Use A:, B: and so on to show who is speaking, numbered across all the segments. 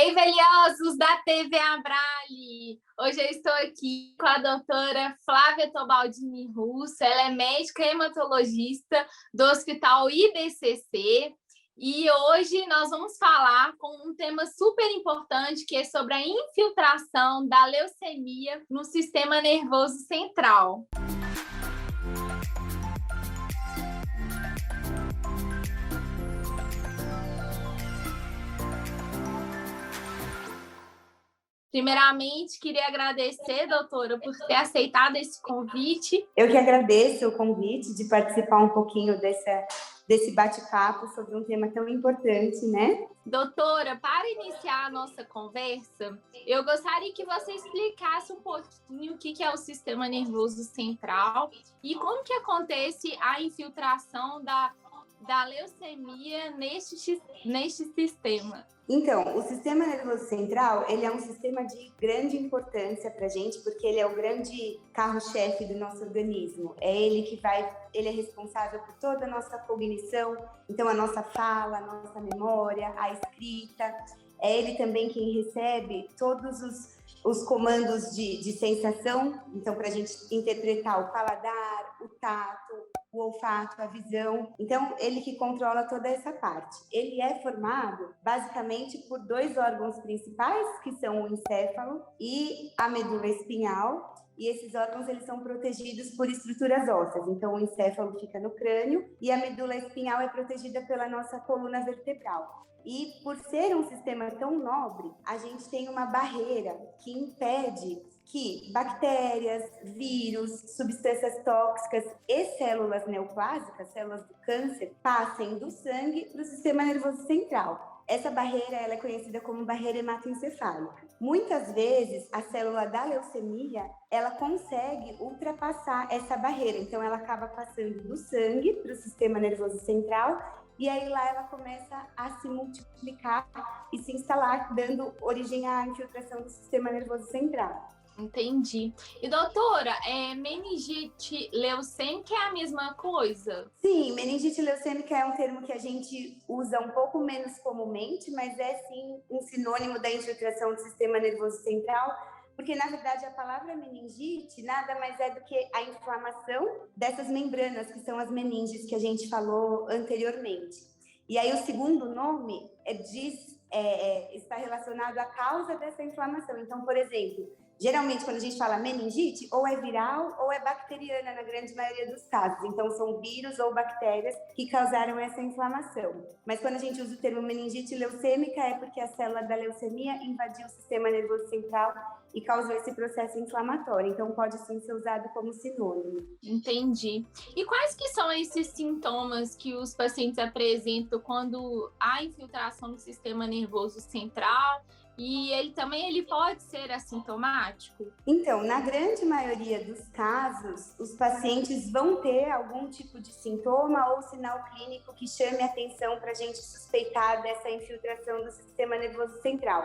A: Ei, velhosos da TV Abrali! Hoje eu estou aqui com a doutora Flávia Tobaldini Russo. Ela é médica hematologista do Hospital IBCC. E hoje nós vamos falar com um tema super importante, que é sobre a infiltração da leucemia no sistema nervoso central. Primeiramente, queria agradecer, doutora, por ter aceitado esse convite.
B: Eu que agradeço o convite de participar um pouquinho desse bate-papo sobre um tema tão importante, né?
A: Doutora, para iniciar a nossa conversa, eu gostaria que você explicasse um pouquinho o que é o sistema nervoso central e como que acontece a infiltração da leucemia neste sistema.
B: Então, o sistema nervoso central, ele é um sistema de grande importância para a gente, porque ele é o grande carro-chefe do nosso organismo. É ele ele é responsável por toda a nossa cognição, então a nossa fala, a nossa memória, a escrita. É ele também quem recebe todos os comandos de sensação, então para a gente interpretar o paladar, o tato, o olfato, a visão. Então, ele que controla toda essa parte. Ele é formado, basicamente, por dois órgãos principais, que são o encéfalo e a medula espinhal. E esses órgãos, eles são protegidos por estruturas ósseas. Então, o encéfalo fica no crânio e a medula espinhal é protegida pela nossa coluna vertebral. E por ser um sistema tão nobre, a gente tem uma barreira que impede que bactérias, vírus, substâncias tóxicas e células neoplásicas, células do câncer, passem do sangue para o sistema nervoso central. Essa barreira ela é conhecida como barreira hematoencefálica. Muitas vezes, a célula da leucemia, ela consegue ultrapassar essa barreira. Então, ela acaba passando do sangue para o sistema nervoso central e aí lá ela começa a se multiplicar e se instalar, dando origem à infiltração do sistema nervoso central.
A: Entendi. E doutora, meningite leucêmica é a mesma coisa?
B: Sim, meningite leucêmica é um termo que a gente usa um pouco menos comumente, mas é sim um sinônimo da infiltração do sistema nervoso central, porque na verdade a palavra meningite nada mais é do que a inflamação dessas membranas, que são as meninges que a gente falou anteriormente. E aí o segundo nome está relacionado à causa dessa inflamação. Então, por exemplo, geralmente, quando a gente fala meningite, ou é viral ou é bacteriana, na grande maioria dos casos. Então, são vírus ou bactérias que causaram essa inflamação. Mas quando a gente usa o termo meningite leucêmica, é porque a célula da leucemia invadiu o sistema nervoso central e causou esse processo inflamatório. Então, pode sim ser usado como sinônimo.
A: Entendi. E quais que são esses sintomas que os pacientes apresentam quando há infiltração do sistema nervoso central? E ele pode ser assintomático?
B: Então, na grande maioria dos casos, os pacientes vão ter algum tipo de sintoma ou sinal clínico que chame a atenção para a gente suspeitar dessa infiltração do sistema nervoso central.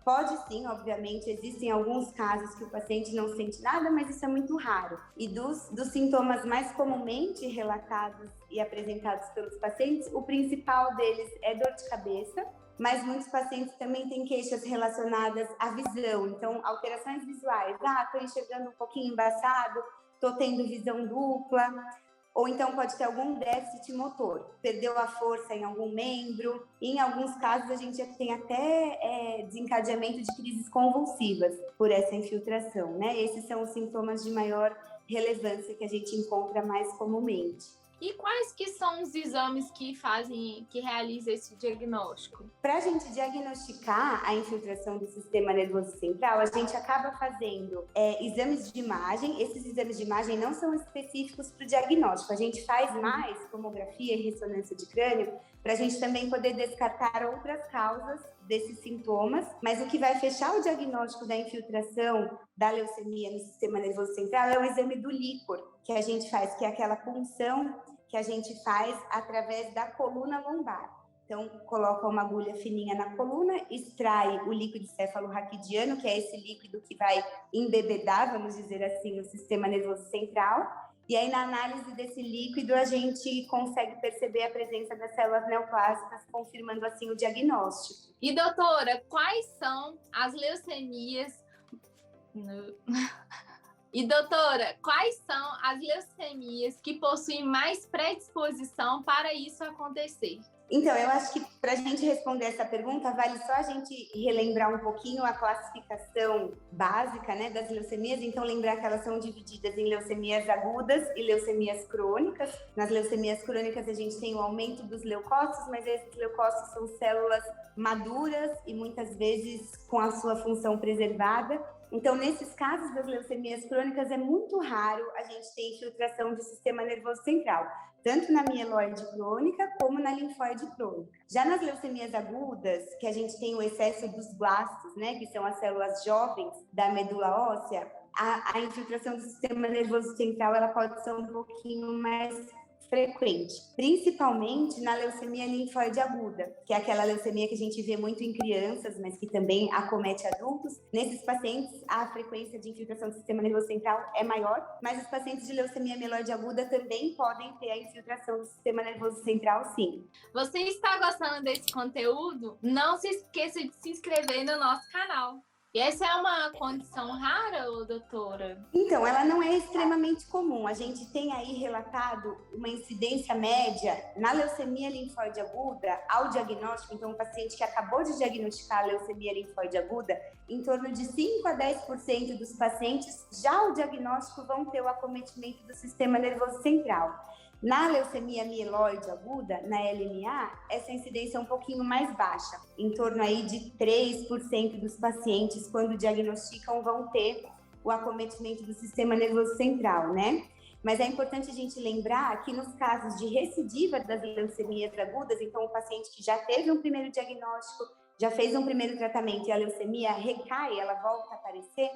B: Pode sim, obviamente, existem alguns casos que o paciente não sente nada, mas isso é muito raro. E dos sintomas mais comumente relatados e apresentados pelos pacientes, o principal deles é dor de cabeça, mas muitos pacientes também têm queixas relacionadas à visão, então alterações visuais, estou enxergando um pouquinho embaçado, estou tendo visão dupla, ou então pode ter algum déficit motor, perdeu a força em algum membro, e em alguns casos a gente já tem até desencadeamento de crises convulsivas por essa infiltração, né? Esses são os sintomas de maior relevância que a gente encontra mais comumente.
A: E quais que são os exames que realizam esse diagnóstico?
B: Para a gente diagnosticar a infiltração do sistema nervoso central, a gente acaba fazendo exames de imagem. Esses exames de imagem não são específicos para o diagnóstico. A gente faz mais tomografia e ressonância de crânio para a gente também poder descartar outras causas desses sintomas, mas o que vai fechar o diagnóstico da infiltração da leucemia no sistema nervoso central é o exame do líquor que a gente faz, que é aquela punção que a gente faz através da coluna lombar. Então, coloca uma agulha fininha na coluna, extrai o líquido cefalorraquidiano, que é esse líquido que vai embebedar, vamos dizer assim, o sistema nervoso central, E aí, na análise desse líquido, a gente consegue perceber a presença das células neoplásicas, confirmando assim o diagnóstico.
A: E, doutora, quais são as leucemias... E, doutora, quais são as leucemias que possuem mais predisposição para isso acontecer?
B: Então, eu acho que para a gente responder essa pergunta, vale só a gente relembrar um pouquinho a classificação básica, né, das leucemias. Então, lembrar que elas são divididas em leucemias agudas e leucemias crônicas. Nas leucemias crônicas, a gente tem o aumento dos leucócitos, mas esses leucócitos são células maduras e muitas vezes com a sua função preservada. Então, nesses casos das leucemias crônicas, é muito raro a gente ter infiltração do sistema nervoso central, tanto na mieloide crônica como na linfóide crônica. Já nas leucemias agudas, que a gente tem o excesso dos blastos, né, que são as células jovens da medula óssea, a infiltração do sistema nervoso central ela pode ser um pouquinho mais frequente, principalmente na leucemia linfóide aguda, que é aquela leucemia que a gente vê muito em crianças, mas que também acomete adultos. Nesses pacientes, a frequência de infiltração do sistema nervoso central é maior, mas os pacientes de leucemia mieloide aguda também podem ter a infiltração do sistema nervoso central, sim.
A: Você está gostando desse conteúdo? Não se esqueça de se inscrever no nosso canal. E essa é uma condição rara, doutora?
B: Então, ela não é extremamente comum. A gente tem aí relatado uma incidência média na leucemia linfóide aguda ao diagnóstico, então, um paciente que acabou de diagnosticar a leucemia linfóide aguda, em torno de 5 a 10% dos pacientes já ao diagnóstico vão ter o acometimento do sistema nervoso central. Na leucemia mieloide aguda, na LMA, essa incidência é um pouquinho mais baixa, em torno aí de 3% dos pacientes, quando diagnosticam, vão ter o acometimento do sistema nervoso central, né? Mas é importante a gente lembrar que nos casos de recidiva das leucemias agudas, então o paciente que já teve um primeiro diagnóstico, já fez um primeiro tratamento e a leucemia recai, ela volta a aparecer,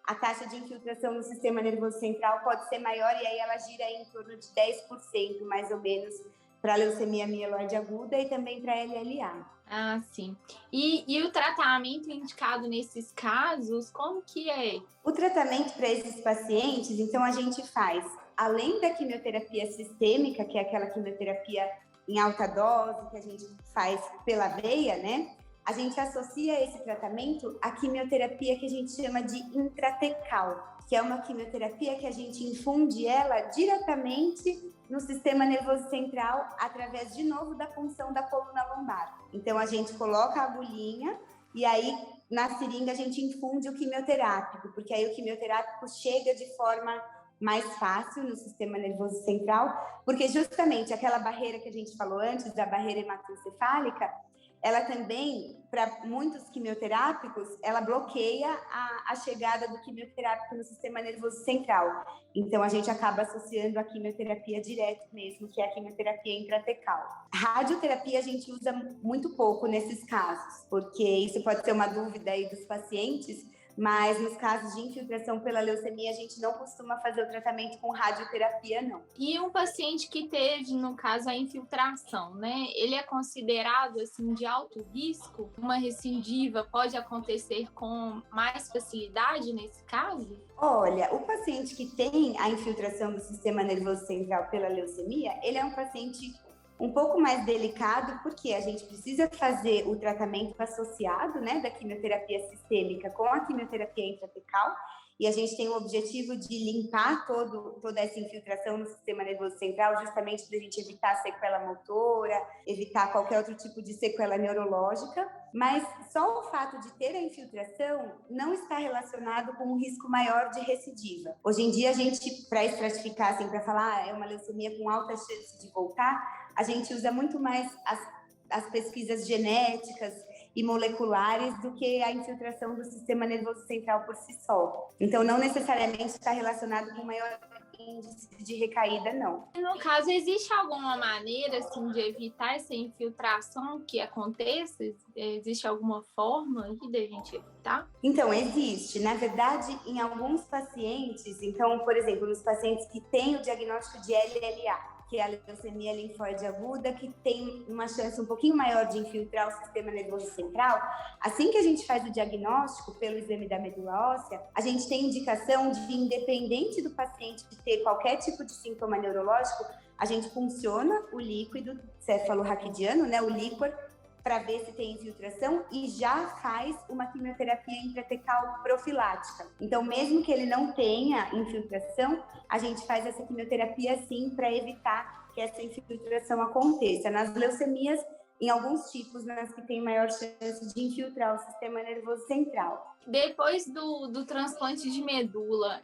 B: a taxa de infiltração no sistema nervoso central pode ser maior e aí ela gira em torno de 10%, mais ou menos, para a leucemia mieloide aguda e também para a LLA.
A: Ah, sim. E o tratamento indicado nesses casos, como que é?
B: O tratamento para esses pacientes, então, a gente faz, além da quimioterapia sistêmica, que é aquela quimioterapia em alta dose, que a gente faz pela veia, né? A gente associa esse tratamento à quimioterapia que a gente chama de intratecal, que é uma quimioterapia que a gente infunde ela diretamente no sistema nervoso central através, de novo, da punção da coluna lombar. Então, a gente coloca a agulhinha e aí, na seringa, a gente infunde o quimioterápico, porque aí o quimioterápico chega de forma mais fácil no sistema nervoso central, porque justamente aquela barreira que a gente falou antes, da barreira hematoencefálica, ela também, para muitos quimioterápicos, ela bloqueia a chegada do quimioterápico no sistema nervoso central. Então, a gente acaba associando a quimioterapia direto mesmo, que é a quimioterapia intratecal. Radioterapia a gente usa muito pouco nesses casos, porque isso pode ser uma dúvida aí dos pacientes, mas nos casos de infiltração pela leucemia, a gente não costuma fazer o tratamento com radioterapia, não.
A: E um paciente que teve, no caso, a infiltração, né? Ele é considerado, assim, de alto risco? Uma recidiva pode acontecer com mais facilidade nesse caso?
B: Olha, o paciente que tem a infiltração do sistema nervoso central pela leucemia, ele é um paciente um pouco mais delicado, porque a gente precisa fazer o tratamento associado, né, da quimioterapia sistêmica com a quimioterapia intratecal, e a gente tem o objetivo de limpar toda essa infiltração no sistema nervoso central, justamente para a gente evitar sequela motora, evitar qualquer outro tipo de sequela neurológica, mas só o fato de ter a infiltração não está relacionado com um risco maior de recidiva. Hoje em dia, a gente, para estratificar, assim, para falar é uma leucemia com alta chance de voltar, a gente usa muito mais as pesquisas genéticas e moleculares do que a infiltração do sistema nervoso central por si só. Então, não necessariamente está relacionado com maior índice de recaída, não.
A: No caso, existe alguma maneira, assim, de evitar essa infiltração que aconteça? Existe alguma forma aí da gente evitar?
B: Então, existe. Na verdade, em alguns pacientes, então, por exemplo, nos pacientes que têm o diagnóstico de LLA, que é a leucemia linfóide aguda, que tem uma chance um pouquinho maior de infiltrar o sistema nervoso central. Assim que a gente faz o diagnóstico pelo exame da medula óssea, a gente tem indicação de, independente do paciente ter qualquer tipo de sintoma neurológico, a gente funciona o líquido cefalorraquidiano, né, o líquor, para ver se tem infiltração e já faz uma quimioterapia intratecal profilática. Então, mesmo que ele não tenha infiltração, a gente faz essa quimioterapia sim para evitar que essa infiltração aconteça. Nas leucemias, em alguns tipos, nas que tem maior chance de infiltrar o sistema nervoso central.
A: Depois do transplante de medula,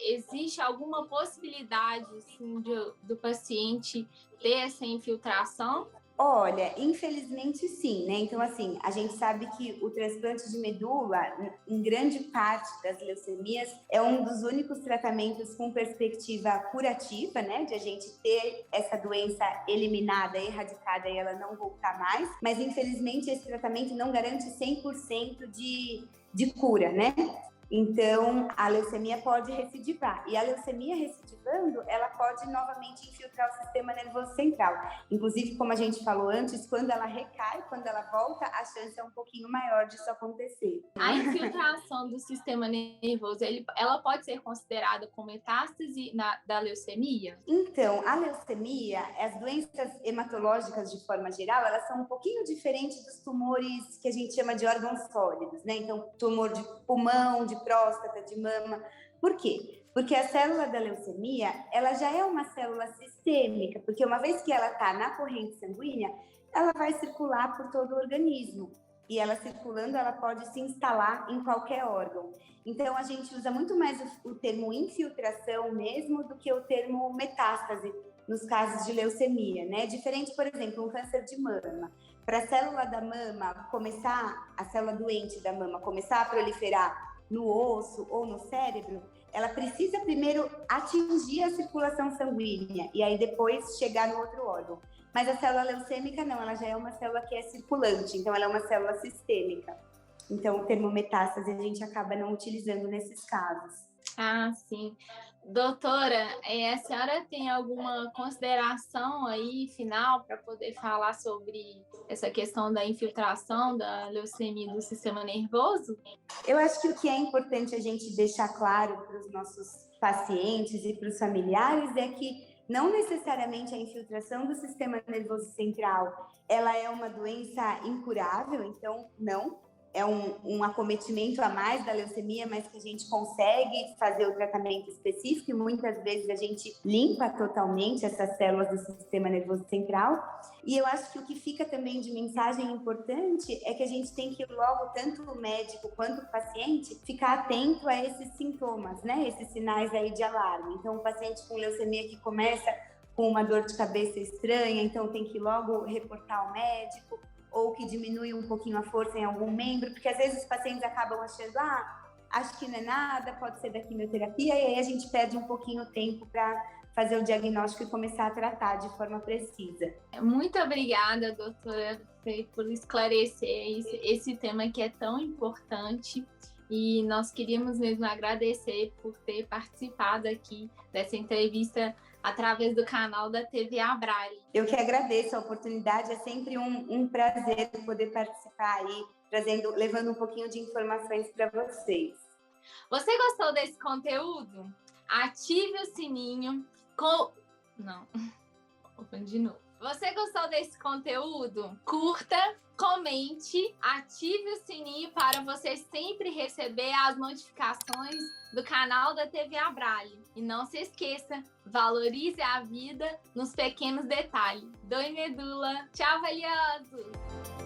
A: existe alguma possibilidade assim, do paciente ter essa infiltração?
B: Olha, infelizmente sim, né? Então, assim, a gente sabe que o transplante de medula, em grande parte das leucemias, é um dos únicos tratamentos com perspectiva curativa, né? De a gente ter essa doença eliminada, erradicada e ela não voltar mais. Mas, infelizmente, esse tratamento não garante 100% de cura, né? Então, a leucemia pode recidivar. E a leucemia recidivando, ela pode novamente infiltrar o sistema nervoso central. Inclusive, como a gente falou antes, quando ela recai, quando ela volta, a chance é um pouquinho maior disso acontecer.
A: A infiltração do sistema nervoso, ela pode ser considerada como metástase da leucemia?
B: Então, a leucemia, as doenças hematológicas de forma geral, elas são um pouquinho diferentes dos tumores que a gente chama de órgãos sólidos, né? Então, tumor de pulmão, de próstata, de mama. Por quê? Porque a célula da leucemia, ela já é uma célula sistêmica, porque uma vez que ela está na corrente sanguínea, ela vai circular por todo o organismo. E ela circulando, ela pode se instalar em qualquer órgão. Então, a gente usa muito mais o termo infiltração mesmo do que o termo metástase nos casos de leucemia, né? Diferente, por exemplo, um câncer de mama. Para a célula da mama começar, a célula doente da mama começar a proliferar no osso ou no cérebro, ela precisa primeiro atingir a circulação sanguínea e aí depois chegar no outro órgão. Mas a célula leucêmica não, ela já é uma célula que é circulante, então ela é uma célula sistêmica. Então o termo metástase a gente acaba não utilizando nesses casos.
A: Ah, sim. Doutora, a senhora tem alguma consideração aí final para poder falar sobre essa questão da infiltração da leucemia do sistema nervoso?
B: Eu acho que o que é importante a gente deixar claro para os nossos pacientes e para os familiares é que não necessariamente a infiltração do sistema nervoso central ela é uma doença incurável, então não. É um acometimento a mais da leucemia, mas que a gente consegue fazer o tratamento específico e muitas vezes a gente limpa totalmente essas células do sistema nervoso central. E eu acho que o que fica também de mensagem importante é que a gente tem que logo, tanto o médico quanto o paciente, ficar atento a esses sintomas, né? Esses sinais aí de alarme. Então, o paciente com leucemia que começa com uma dor de cabeça estranha, então tem que logo reportar ao médico, ou que diminui um pouquinho a força em algum membro, porque às vezes os pacientes acabam achando, acho que não é nada, pode ser da quimioterapia, e aí a gente perde um pouquinho o tempo para fazer o diagnóstico e começar a tratar de forma precisa.
A: Muito obrigada, doutora, por esclarecer esse tema que é tão importante. E nós queríamos mesmo agradecer por ter participado aqui dessa entrevista através do canal da TV Abrale.
B: Eu que agradeço a oportunidade, é sempre um prazer poder participar aí, levando um pouquinho de informações para vocês.
A: Você gostou desse conteúdo? Ative o sininho. Não, de novo. Você gostou desse conteúdo? Curta, comente, ative o sininho para você sempre receber as notificações do canal da TV Abrale. E não se esqueça, valorize a vida nos pequenos detalhes. Doe medula. Tchau, valiosos!